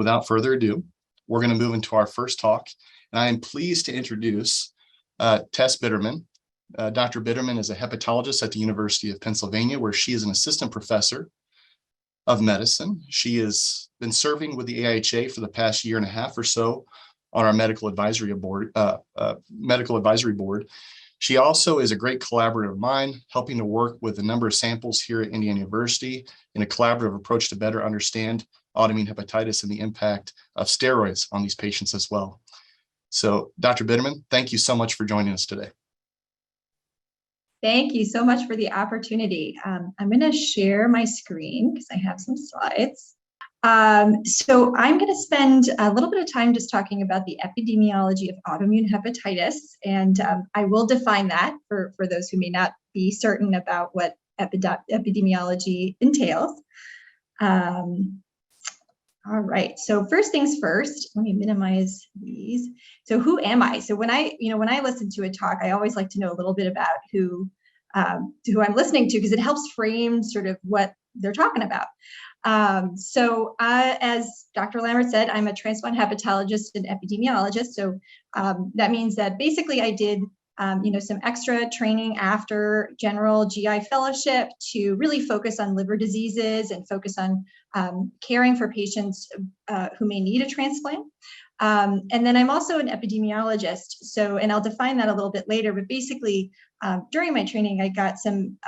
without further ado, we're going to move into our first talk, and I am pleased to introduce Therese Bittermann. Dr. Bittermann is a hepatologist at the University of Pennsylvania, where she is an assistant professor of medicine. She has been serving with the AIH for the past year and a half or so on our medical advisory board. She also is a great collaborative mind, helping to work with a number of samples here at Indiana University in a collaborative approach to better understand autoimmune hepatitis and the impact of steroids on these patients as well. So, Dr. Bittermann, thank you so much for joining us today. Thank you so much for the opportunity. I'm going to share my screen because I have some slides. So I'm going to spend a little bit of time just talking about the epidemiology of autoimmune hepatitis, and I will define that for those who may not be certain about what epidemiology entails. All right, so first things first, let me minimize these. So who am I? So when I listen to a talk, I always like to know a little bit about who I'm listening to, because it helps frame sort of what they're talking about. So as Dr. Lambert said, I'm a transplant hepatologist and epidemiologist. So that means that basically I did some extra training after general GI fellowship to really focus on liver diseases and focus on caring for patients who may need a transplant. And then I'm also an epidemiologist. So, and I'll define that a little bit later, but basically during my training, I got some,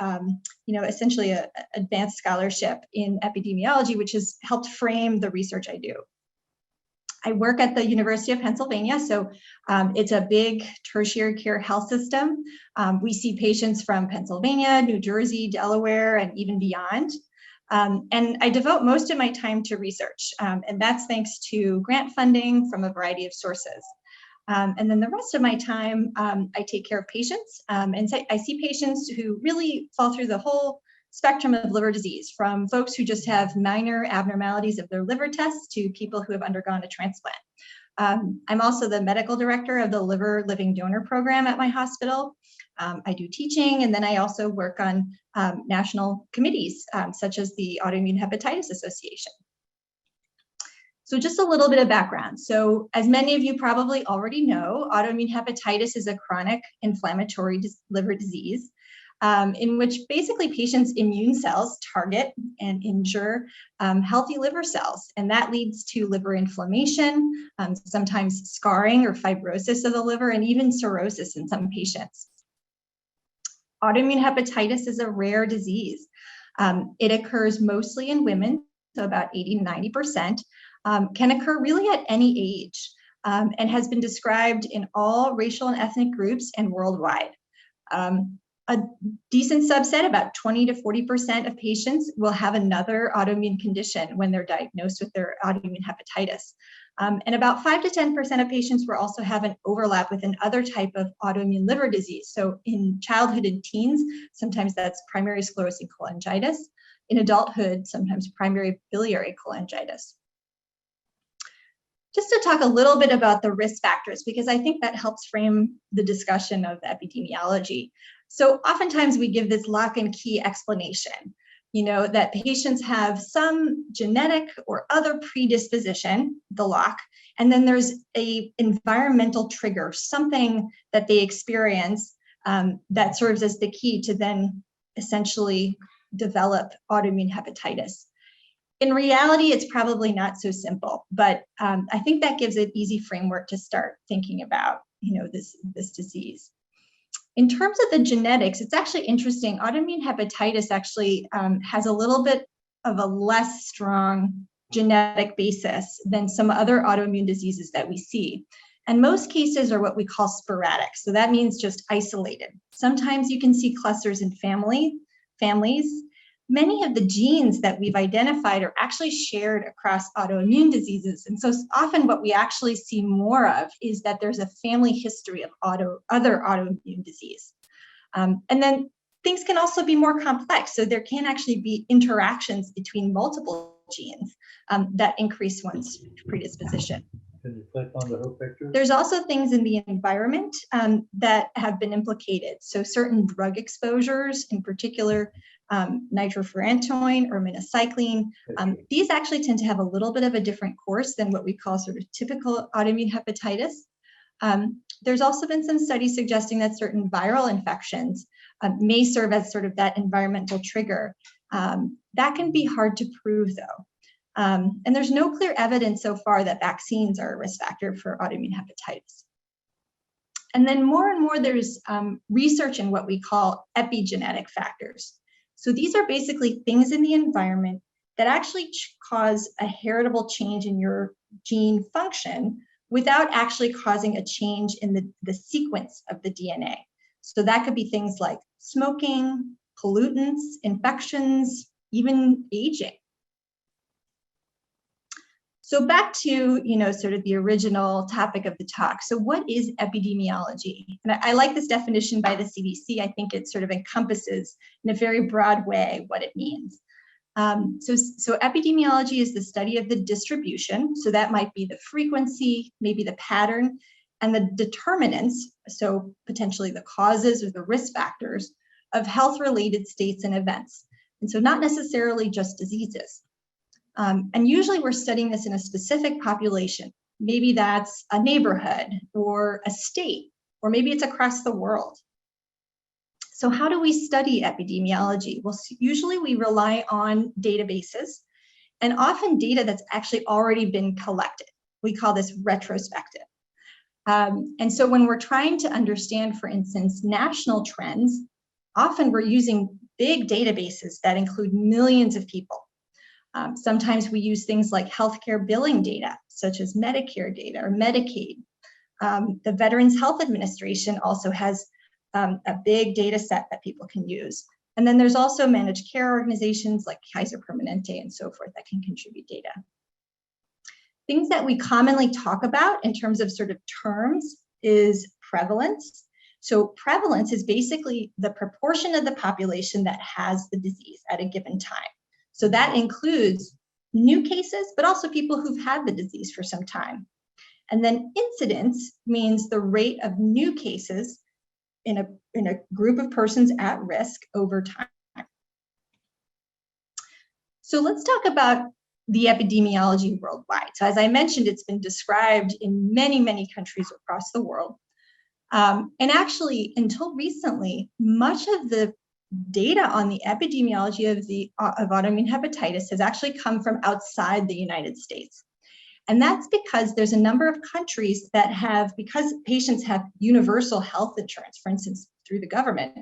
essentially an advanced scholarship in epidemiology, which has helped frame the research I do. I work at the University of Pennsylvania, so it's a big tertiary care health system. We see patients from Pennsylvania, New Jersey, Delaware, and even beyond. And I devote most of my time to research, and that's thanks to grant funding from a variety of sources. And then the rest of my time, I take care of patients, and so I see patients who really fall through the whole spectrum of liver disease, from folks who just have minor abnormalities of their liver tests to people who have undergone a transplant. I'm also the medical director of the Liver Living Donor Program at my hospital. I do teaching, and then I also work on national committees, such as the Autoimmune Hepatitis Association. So just a little bit of background. So as many of you probably already know, autoimmune hepatitis is a chronic inflammatory liver disease in which basically patients' immune cells target and injure healthy liver cells. And that leads to liver inflammation, sometimes scarring or fibrosis of the liver, and even cirrhosis in some patients. Autoimmune hepatitis is a rare disease. It occurs mostly in women, so about 80 to 90%, can occur really at any age, and has been described in all racial and ethnic groups and worldwide. A decent subset, about 20 to 40% of patients, will have another autoimmune condition when they're diagnosed with their autoimmune hepatitis. And about 5 to 10% of patients will also have an overlap with another type of autoimmune liver disease. So in childhood and teens, sometimes that's primary sclerosing cholangitis. In adulthood, sometimes primary biliary cholangitis. Just to talk a little bit about the risk factors, because I think that helps frame the discussion of epidemiology. So oftentimes we give this lock and key explanation, that patients have some genetic or other predisposition, the lock, and then there's a environmental trigger, something that they experience that serves as the key to then essentially develop autoimmune hepatitis. In reality, it's probably not so simple, but I think that gives an easy framework to start thinking about, this disease. In terms of the genetics, it's actually interesting. Autoimmune hepatitis actually has a little bit of a less strong genetic basis than some other autoimmune diseases that we see. And most cases are what we call sporadic. So that means just isolated. Sometimes you can see clusters in families. Many of the genes that we've identified are actually shared across autoimmune diseases. And so often what we actually see more of is that there's a family history of other autoimmune disease. And then things can also be more complex. So there can actually be interactions between multiple genes that increase one's predisposition. Can you click on the whole picture? There's also things in the environment that have been implicated. So certain drug exposures, in particular, nitrofurantoin or minocycline. These actually tend to have a little bit of a different course than what we call sort of typical autoimmune hepatitis. There's also been some studies suggesting that certain viral infections may serve as sort of that environmental trigger. That can be hard to prove, though. And there's no clear evidence so far that vaccines are a risk factor for autoimmune hepatitis. And then more and more, there's research in what we call epigenetic factors. So these are basically things in the environment that actually cause a heritable change in your gene function without actually causing a change in the sequence of the DNA. So that could be things like smoking, pollutants, infections, even aging. So back to, sort of the original topic of the talk. So what is epidemiology? And I like this definition by the CDC. I think it sort of encompasses in a very broad way what it means. So epidemiology is the study of the distribution. So that might be the frequency, maybe the pattern, and the determinants, so potentially the causes or the risk factors of health-related states and events. And so not necessarily just diseases. And usually we're studying this in a specific population. Maybe that's a neighborhood or a state, or maybe it's across the world. So how do we study epidemiology? Well, usually we rely on databases and often data that's actually already been collected. We call this retrospective. And so when we're trying to understand, for instance, national trends, often we're using big databases that include millions of people. Sometimes we use things like healthcare billing data, such as Medicare data or Medicaid. The Veterans Health Administration also has a big data set that people can use. And then there's also managed care organizations like Kaiser Permanente and so forth that can contribute data. Things that we commonly talk about in terms of sort of terms is prevalence. So prevalence is basically the proportion of the population that has the disease at a given time. So that includes new cases, but also people who've had the disease for some time. And then incidence means the rate of new cases in a group of persons at risk over time. So let's talk about the epidemiology worldwide. So as I mentioned, it's been described in many, many countries across the world. And actually, until recently, much of the data on the epidemiology of autoimmune hepatitis has actually come from outside the United States. And that's because there's a number of countries that have, because patients have universal health insurance, for instance, through the government,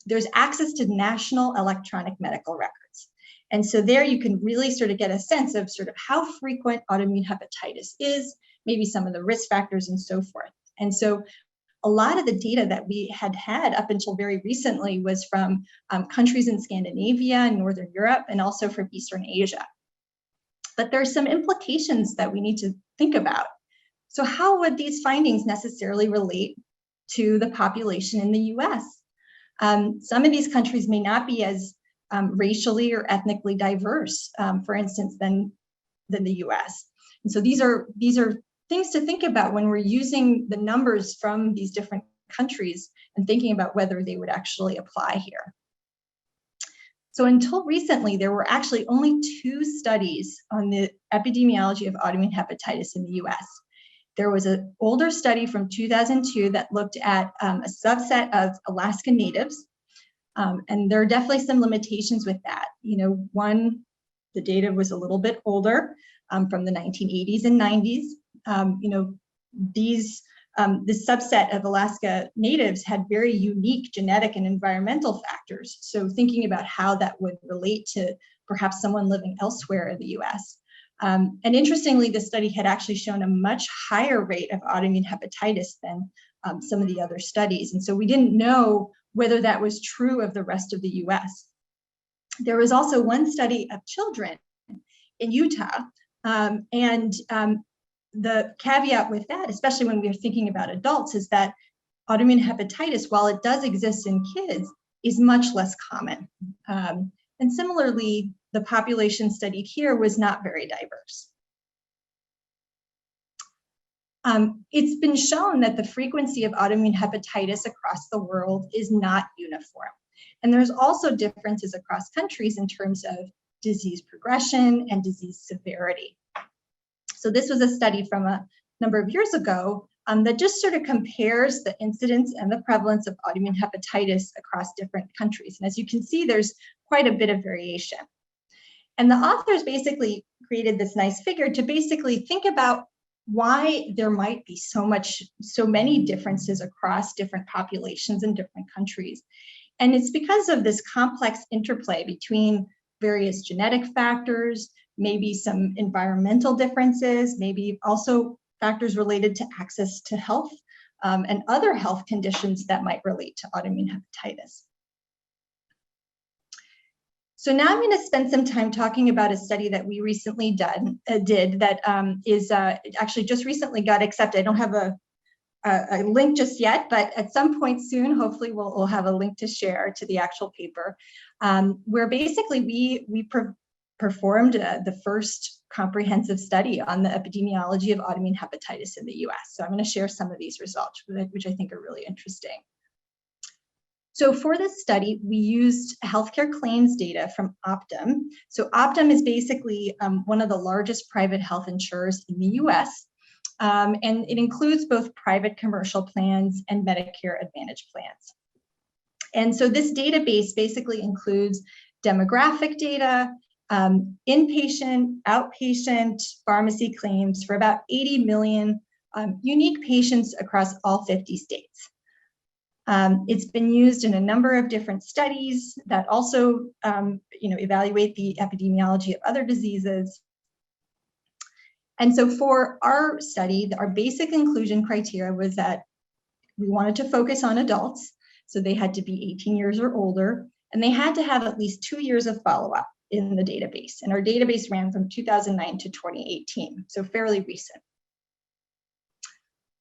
there's access to national electronic medical records. And so there you can really sort of get a sense of sort of how frequent autoimmune hepatitis is, maybe some of the risk factors and so forth. And so a lot of the data that we had up until very recently was from countries in Scandinavia and Northern Europe, and also from Eastern Asia. But there are some implications that we need to think about. So how would these findings necessarily relate to the population in the US? Some of these countries may not be as racially or ethnically diverse, for instance, than the US. And so these are things to think about when we're using the numbers from these different countries and thinking about whether they would actually apply here. So until recently, there were actually only 2 studies on the epidemiology of autoimmune hepatitis in the US. There was an older study from 2002 that looked at a subset of Alaska Natives. And there are definitely some limitations with that. One, the data was a little bit older, from the 1980s and 90s. This subset of Alaska Natives had very unique genetic and environmental factors. So thinking about how that would relate to perhaps someone living elsewhere in the US. And interestingly, the study had actually shown a much higher rate of autoimmune hepatitis than some of the other studies. And so we didn't know whether that was true of the rest of the US. There was also one study of children in Utah, the caveat with that, especially when we're thinking about adults, is that autoimmune hepatitis, while it does exist in kids, is much less common. And similarly, the population studied here was not very diverse. It's been shown that the frequency of autoimmune hepatitis across the world is not uniform. And there's also differences across countries in terms of disease progression and disease severity. So this was a study from a number of years ago that just sort of compares the incidence and the prevalence of autoimmune hepatitis across different countries. And as you can see, there's quite a bit of variation. And the authors basically created this nice figure to basically think about why there might be so many differences across different populations in different countries. And it's because of this complex interplay between various genetic factors, maybe some environmental differences, maybe also factors related to access to health and other health conditions that might relate to autoimmune hepatitis. So now I'm going to spend some time talking about a study that we recently did that is actually just recently got accepted. I don't have a link just yet, but at some point soon, hopefully we'll have a link to share to the actual paper, where basically we performed the first comprehensive study on the epidemiology of autoimmune hepatitis in the US. So I'm going to share some of these results, which I think are really interesting. So for this study, we used healthcare claims data from Optum. So Optum is basically one of the largest private health insurers in the US, and it includes both private commercial plans and Medicare Advantage plans. And so this database basically includes demographic data, inpatient, outpatient, pharmacy claims for about 80 million unique patients across all 50 states. It's been used in a number of different studies that also evaluate the epidemiology of other diseases. And so for our study, our basic inclusion criteria was that we wanted to focus on adults. So they had to be 18 years or older, and they had to have at least 2 years of follow-up in the database. And our database ran from 2009 to 2018, so fairly recent.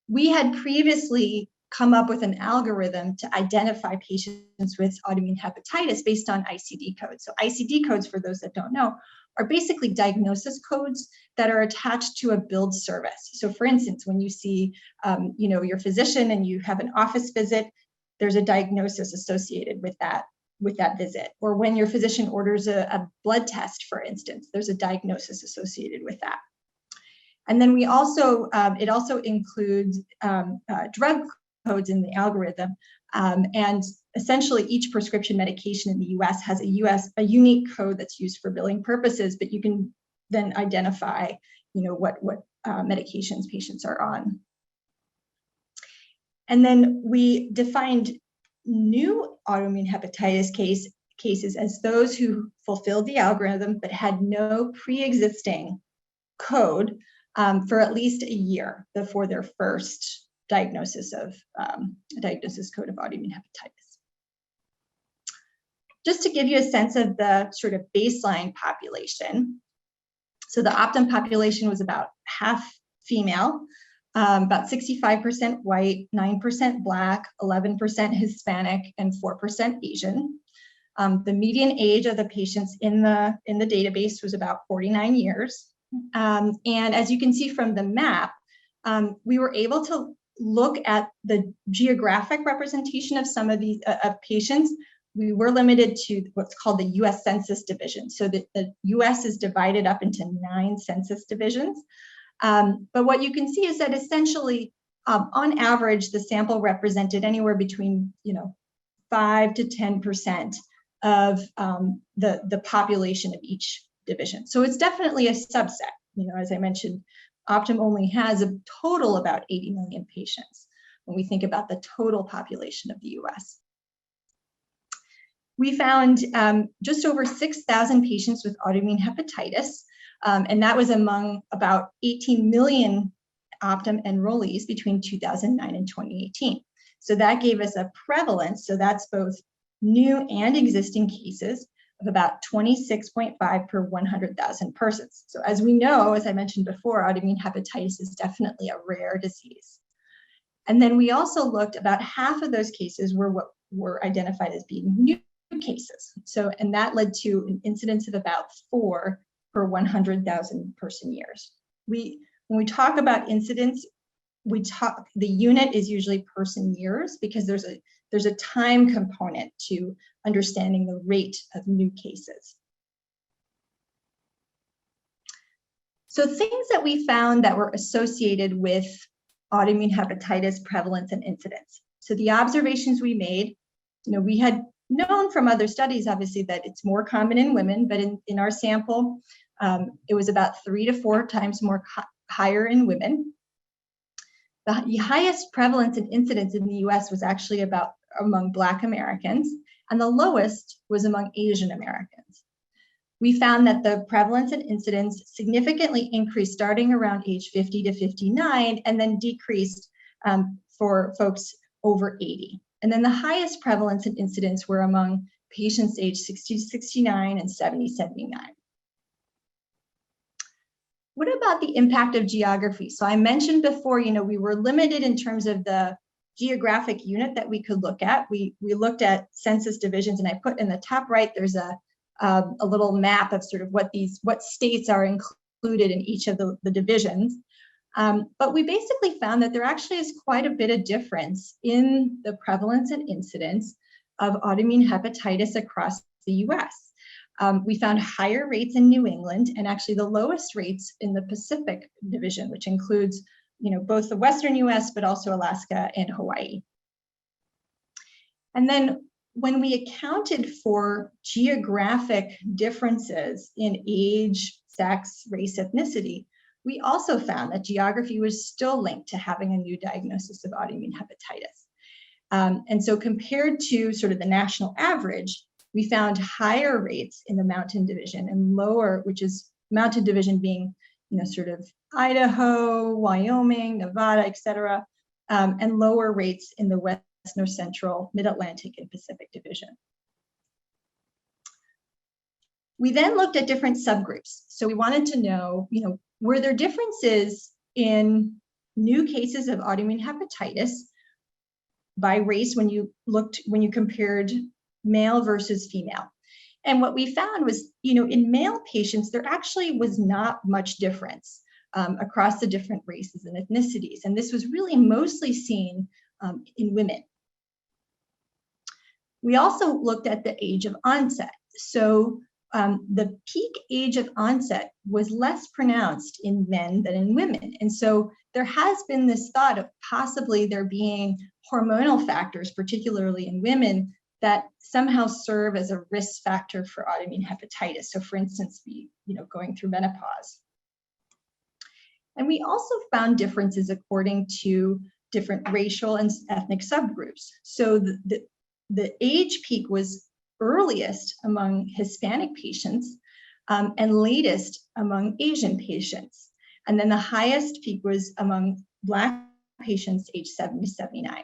We had previously come up with an algorithm to identify patients with autoimmune hepatitis based on ICD codes. So ICD codes, for those that don't know, are basically diagnosis codes that are attached to a billed service. So for instance, when you see your physician and you have an office visit, there's a diagnosis associated with that visit. Or when your physician orders a blood test, for instance, there's a diagnosis associated with that. And then we also, it also includes drug codes in the algorithm. And essentially each prescription medication in the US has a unique code that's used for billing purposes, but you can then identify, what medications patients are on. And then we defined new autoimmune hepatitis cases as those who fulfilled the algorithm but had no pre-existing code for at least a year before their first diagnosis code of autoimmune hepatitis. Just to give you a sense of the sort of baseline population, so the Optum population was about half female, about 65% white, 9% Black, 11% Hispanic, and 4% Asian. The median age of the patients in the database was about 49 years. And as you can see from the map, we were able to look at the geographic representation of some of these patients. We were limited to what's called the US Census Division. So the US is divided up into 9 census divisions. But what you can see is that essentially, on average, the sample represented anywhere between 5 to 10% of the population of each division. So it's definitely a subset. As I mentioned, Optum only has a total about 80 million patients when we think about the total population of the US. We found just over 6,000 patients with autoimmune hepatitis, and that was among about 18 million Optum enrollees between 2009 and 2018. So that gave us a prevalence, so that's both new and existing cases, of about 26.5 per 100,000 persons. So as we know, as I mentioned before, autoimmune hepatitis is definitely a rare disease. And then we also looked, about half of those cases were identified as being new cases. So, and that led to an incidence of about 4 per 100,000 person years. When we talk about incidence, the unit is usually person years, because there's a there's a time component to understanding the rate of new cases. So things that we found that were associated with autoimmune hepatitis prevalence and incidence. So the observations we made, we had known from other studies, obviously, that it's more common in women, but in our sample, it was about 3 to 4 times more higher in women. The highest prevalence and incidence in the US was actually among Black Americans, and the lowest was among Asian Americans. We found that the prevalence and incidence significantly increased starting around age 50 to 59, and then decreased for folks over 80. And then the highest prevalence and incidence were among patients aged 60 to 69 and 70 to 79. What about the impact of geography? So I mentioned before, we were limited in terms of the geographic unit that we could look at. We looked at census divisions, and I put in the top right, there's a little map of sort of what states are included in each of the divisions. But we basically found that there actually is quite a bit of difference in the prevalence and incidence of autoimmune hepatitis across the US. We found higher rates in New England, and actually the lowest rates in the Pacific division, which includes both the Western US, but also Alaska and Hawaii. And then when we accounted for geographic differences in age, sex, race, ethnicity, we also found that geography was still linked to having a new diagnosis of autoimmune hepatitis. And so compared to sort of the national average, we found higher rates in the mountain division and lower, which is mountain division being, sort of Idaho, Wyoming, Nevada, et cetera, and lower rates in the West, North Central, Mid-Atlantic, and Pacific division. We then looked at different subgroups. So we wanted to know, were there differences in new cases of autoimmune hepatitis by race when you compared male versus female? And what we found was, in male patients, there actually was not much difference across the different races and ethnicities. And this was really mostly seen in women. We also looked at the age of onset. So the peak age of onset was less pronounced in men than in women. And so there has been this thought of possibly there being hormonal factors, particularly in women, that somehow serve as a risk factor for autoimmune hepatitis. So for instance, going through menopause. And we also found differences according to different racial and ethnic subgroups. So the age peak was earliest among Hispanic patients and latest among Asian patients. And then the highest peak was among Black patients aged 70 to 79.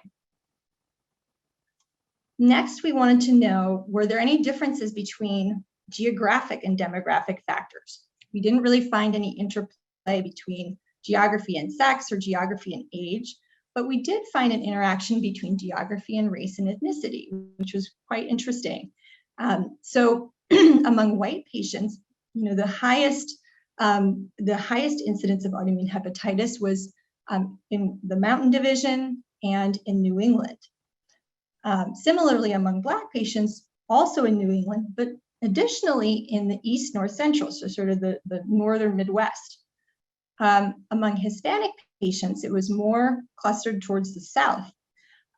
Next, we wanted to know, were there any differences between geographic and demographic factors? We didn't really find any interplay between geography and sex or geography and age, but we did find an interaction between geography and race and ethnicity, which was quite interesting. So among white patients, the highest incidence of autoimmune hepatitis was in the mountain division and in New England. Similarly, among Black patients, also in New England, but additionally in the East North Central, so sort of the northern Midwest. Among Hispanic patients, it was more clustered towards the South.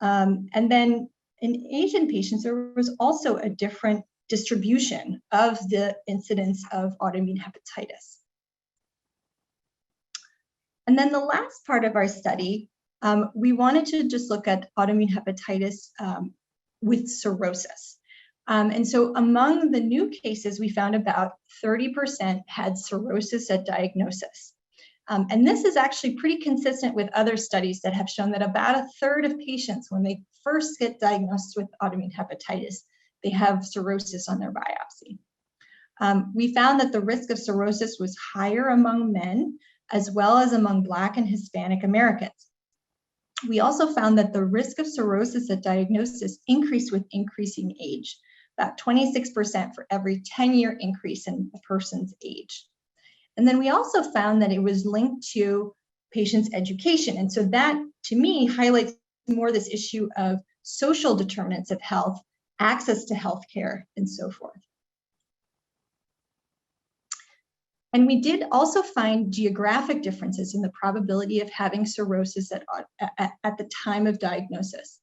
And then in Asian patients, there was also a different distribution of the incidence of autoimmune hepatitis. And then the last part of our study, we wanted to just look at autoimmune hepatitis with cirrhosis. And so among the new cases, we found about 30% had cirrhosis at diagnosis. And this is actually pretty consistent with other studies that have shown that about a third of patients, when they first get diagnosed with autoimmune hepatitis, they have cirrhosis on their biopsy. We found that the risk of cirrhosis was higher among men, as well as among Black and Hispanic Americans. We also found that the risk of cirrhosis at diagnosis increased with increasing age, about 26% for every 10-year increase in a person's age. And then we also found that it was linked to patients' education. And so that, to me, highlights more this issue of social determinants of health, access to healthcare, and so forth. And we did also find geographic differences in the probability of having cirrhosis at the time of diagnosis.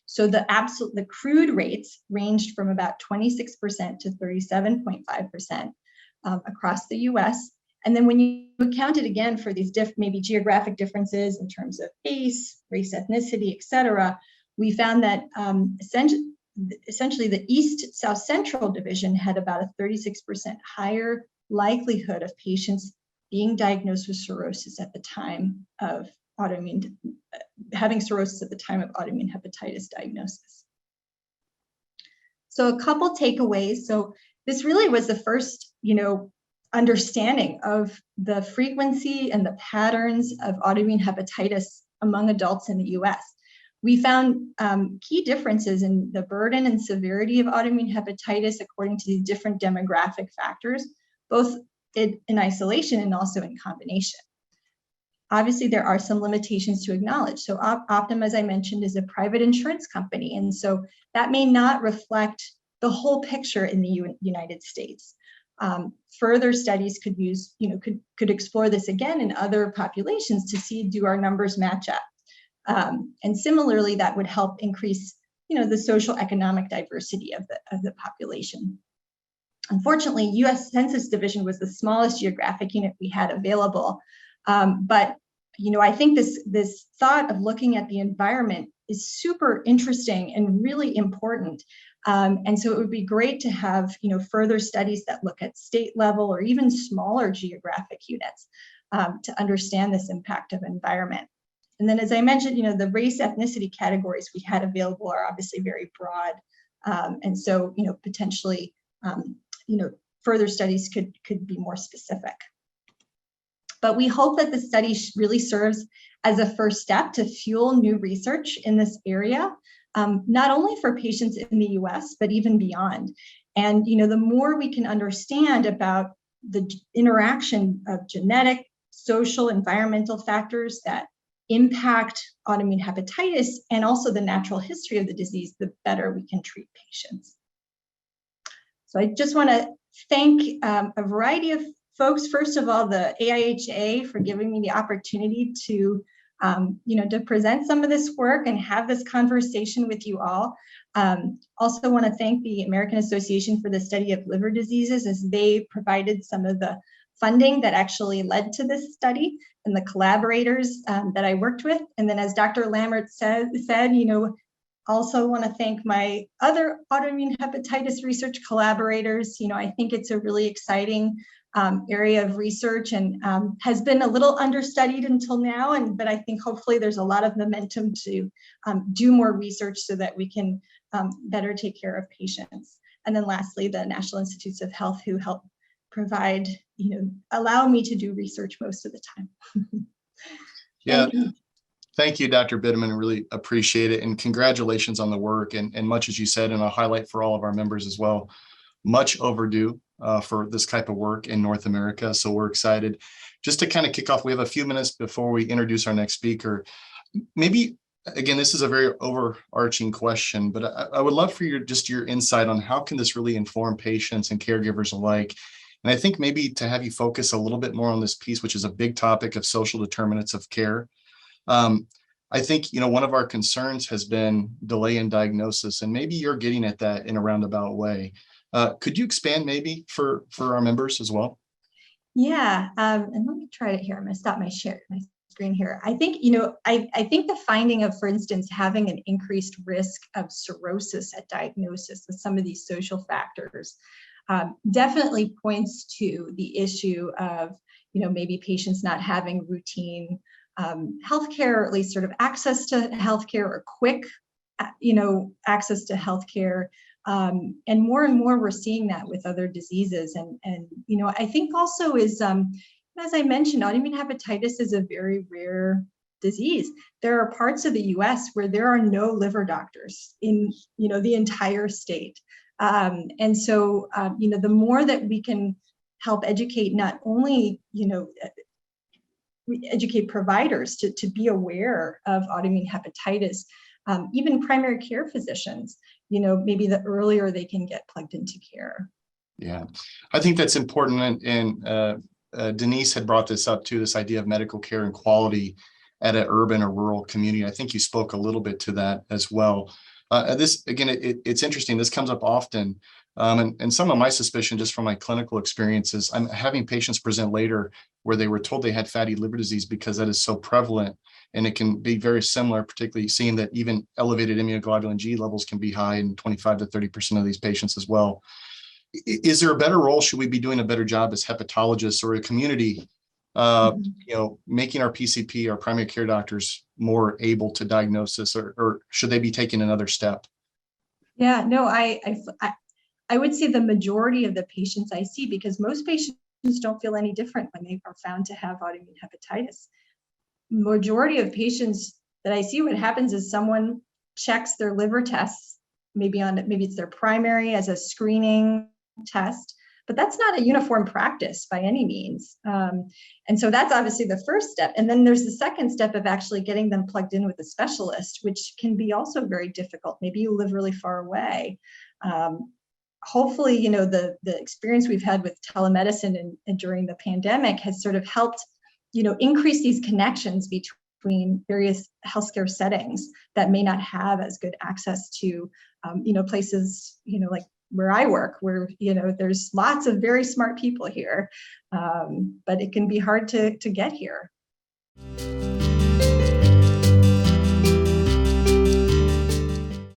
So the crude rates ranged from about 26% to 37.5% across the US. And then when you account it again for these maybe geographic differences in terms of race, ethnicity, et cetera, we found that essentially the East-South Central division had about a 36% higher likelihood of patients being diagnosed with cirrhosis at the time of having cirrhosis at the time of autoimmune hepatitis diagnosis. So a couple takeaways. So this really was the first, understanding of the frequency and the patterns of autoimmune hepatitis among adults in the US. We found key differences in the burden and severity of autoimmune hepatitis according to these different demographic factors, both in isolation and also in combination. Obviously, there are some limitations to acknowledge. So Optum, as I mentioned, is a private insurance company. And so that may not reflect the whole picture in the United States. Further studies could use, could explore this again in other populations to see, do our numbers match up? And similarly, that would help increase, the social economic diversity of the population. Unfortunately, US Census Division was the smallest geographic unit we had available. But I think this thought of looking at the environment is super interesting and really important. And so it would be great to have further studies that look at state level or even smaller geographic units to understand this impact of environment. And then, as I mentioned, the race ethnicity categories we had available are obviously very broad. And so, potentially, further studies could be more specific. But we hope that the study really serves as a first step to fuel new research in this area, not only for patients in the US, but even beyond. And the more we can understand about the interaction of genetic, social, environmental factors that impact autoimmune hepatitis and also the natural history of the disease, the better we can treat patients. So I just want to thank a variety of folks. First of all, the AIHA for giving me the opportunity to, to present some of this work and have this conversation with you all. Also want to thank the American Association for the Study of Liver Diseases, as they provided some of the funding that actually led to this study, and the collaborators that I worked with. And then, as Dr. Lammert said, also want to thank my other autoimmune hepatitis research collaborators. I think it's a really exciting area of research and has been a little understudied until now. But I think hopefully there's a lot of momentum to do more research so that we can better take care of patients. And then lastly, the National Institutes of Health, who help provide, allow me to do research most of the time. Yeah. Thank you, Dr. Bittermann. Really appreciate it. And congratulations on the work. And much as you said, and I'll highlight for all of our members as well, much overdue for this type of work in North America. So we're excited. Just to kind of kick off, we have a few minutes before we introduce our next speaker. Maybe, again, this is a very overarching question, but I would love for your insight on how can this really inform patients and caregivers alike. And I think maybe to have you focus a little bit more on this piece, which is a big topic of social determinants of care. I think, one of our concerns has been delay in diagnosis, and maybe you're getting at that in a roundabout way. Could you expand maybe for our members as well? Yeah, and let me try it here. I'm going to stop my screen here. I think, I think the finding of, for instance, having an increased risk of cirrhosis at diagnosis with some of these social factors definitely points to the issue of, maybe patients not having routine healthcare, or at least sort of access to healthcare, or quick, access to healthcare. And more we're seeing that with other diseases. And I think also is, as I mentioned, autoimmune hepatitis is a very rare disease. There are parts of the US where there are no liver doctors in, the entire state. And so, the more that we can help educate, not only, educate providers to be aware of autoimmune hepatitis, even primary care physicians, maybe the earlier they can get plugged into care. Yeah, I think that's important. And Denise had brought this up too, this idea of medical care and quality at an urban or rural community. I think you spoke a little bit to that as well. This, again, it's interesting. This comes up often. And some of my suspicion just from my clinical experiences, I'm having patients present later where they were told they had fatty liver disease because that is so prevalent. And it can be very similar, particularly seeing that even elevated immunoglobulin G levels can be high in 25 to 30% of these patients as well. Is there a better role? Should we be doing a better job as hepatologists or a community, making our PCP, our primary care doctors, more able to diagnose this, or should they be taking another step? Yeah, no, I would say the majority of the patients I see, because most patients don't feel any different when they are found to have autoimmune hepatitis. Majority of patients that I see, what happens is someone checks their liver tests, maybe it's their primary as a screening test, but that's not a uniform practice by any means. And so that's obviously the first step. And then there's the second step of actually getting them plugged in with a specialist, which can be also very difficult. Maybe you live really far away. Hopefully, the experience we've had with telemedicine and during the pandemic has sort of helped, increase these connections between various healthcare settings that may not have as good access to, places, like where I work, where, there's lots of very smart people here, but it can be hard to get here.